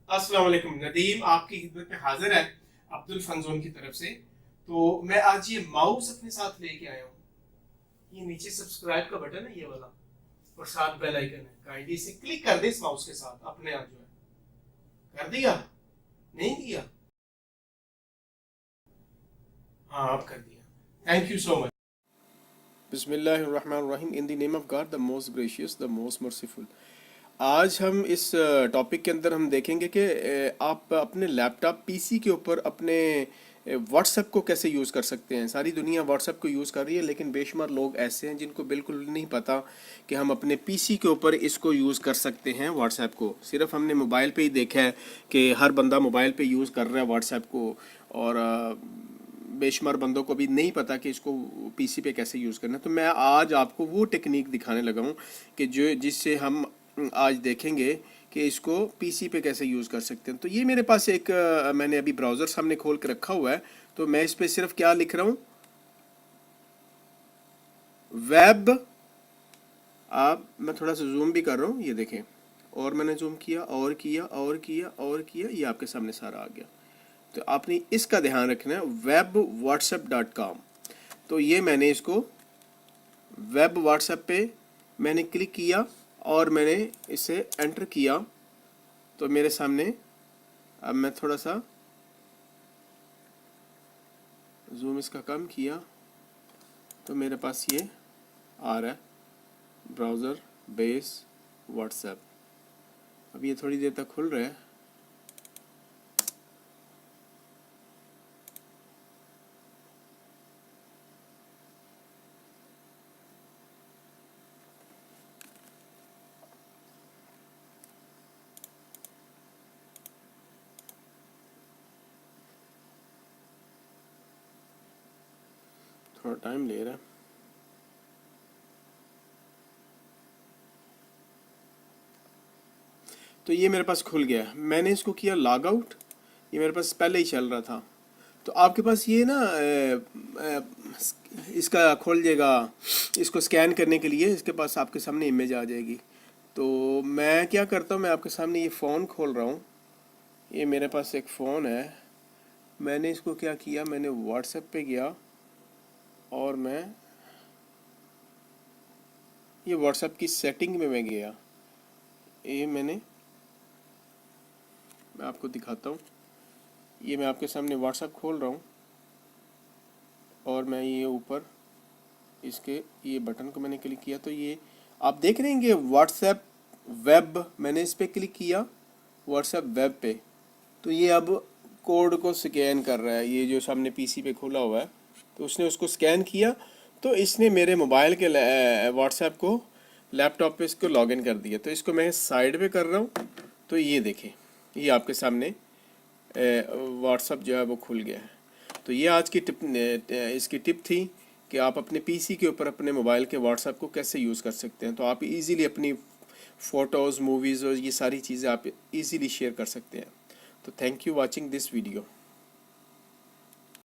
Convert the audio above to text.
अस्सलाम वालेकुम। नदीम आपकी खिदमत में हाजिर है अब्दुल फंजोन की तरफ से। तो मैं आज ये माउस अपने साथ लेके आया हूँ। ये नीचे सब्सक्राइब का बटन है, ये वाला, और साथ बेल आइकन है। काइंडली इसे क्लिक कर दे इस माउस के साथ, अपने आप जो है कर दिया, नहीं किया? हाँ, आप कर दिया। Thank you so much. बिस्मिल्लाहिर्रहमानिर्रहीम। In the name of God the most gracious the most merciful. आज हम इस टॉपिक के अंदर हम देखेंगे कि आप अपने लैपटॉप पीसी के ऊपर अपने व्हाट्सएप को कैसे यूज़ कर सकते हैं। सारी दुनिया व्हाट्सएप को यूज़ कर रही है, लेकिन बेशुमार लोग ऐसे हैं जिनको बिल्कुल नहीं पता कि हम अपने पीसी के ऊपर इसको यूज़ कर सकते हैं। व्हाट्सएप को सिर्फ हमने मोबाइल पे ही देखा है कि हर बंदा मोबाइल पे यूज़ कर रहा है व्हाट्सएप को, और बेशुमार बंदों को भी नहीं पता कि इसको पीसी पे कैसे यूज़ करना है। तो मैं आज आपको वो टेक्निक दिखाने लगा हूँ कि जो जिससे हम आज देखेंगे कि इसको पीसी पे कैसे यूज़ कर सकते हैं। तो ये मेरे पास एक मैंने अभी ब्राउज़र सामने खोल के रखा हुआ है। तो मैं इस पे सिर्फ क्या लिख रहा हूँ, वेब। आप मैं थोड़ा सा जूम भी कर रहा हूँ, ये देखें, और मैंने जूम किया और किया और किया और किया, ये आपके सामने सारा आ गया। तो आपने इसका ध्यान रखना है, web.whatsapp.com। तो ये मैंने इसको वेब व्हाट्सएप पे मैंने क्लिक किया और मैंने इसे एंटर किया। तो मेरे सामने, अब मैं थोड़ा सा जूम इसका कम किया तो मेरे पास ये आ रहा है, ब्राउज़र बेस व्हाट्सएप। अब ये थोड़ी देर तक खुल रहा है। थोड़ा टाइम ले रहा है। तो ये मेरे पास खुल गया। मैंने इसको किया लॉग आउट, ये मेरे पास पहले ही चल रहा था। तो आपके पास ये ना इसका खोल जाएगा, इसको स्कैन करने के लिए इसके पास आपके सामने इमेज आ जाएगी। तो मैं क्या करता हूँ, मैं आपके सामने ये फ़ोन खोल रहा हूँ। ये मेरे पास एक फ़ोन है। मैंने इसको क्या किया, मैंने व्हाट्सएप पे गया और ये व्हाट्सएप की सेटिंग में मैं गया। ये मैं आपको दिखाता हूँ। ये मैं आपके सामने व्हाट्सएप खोल रहा हूँ और मैं ये ऊपर इसके ये बटन को मैंने क्लिक किया। तो ये आप देख रहे हैं कि व्हाट्सएप वेब, मैंने इस पर क्लिक किया व्हाट्सएप वेब पे। तो ये अब कोड को स्कैन कर रहा है, ये जो सामने पीसी पे खुला हुआ है। तो उसने उसको स्कैन किया, तो इसने मेरे मोबाइल के व्हाट्सएप को लैपटॉप पे इसको लॉगिन कर दिया। तो इसको मैं साइड पे कर रहा हूँ। तो ये देखें, ये आपके सामने व्हाट्सअप जो है वो खुल गया है। तो ये आज की इसकी टिप थी कि आप अपने पीसी के ऊपर अपने मोबाइल के व्हाट्सएप को कैसे यूज़ कर सकते हैं। तो आप इजीली अपनी फ़ोटोज़, मूवीज़ और ये सारी चीज़ें आप इजीली शेयर कर सकते हैं। तो thank you watching this video.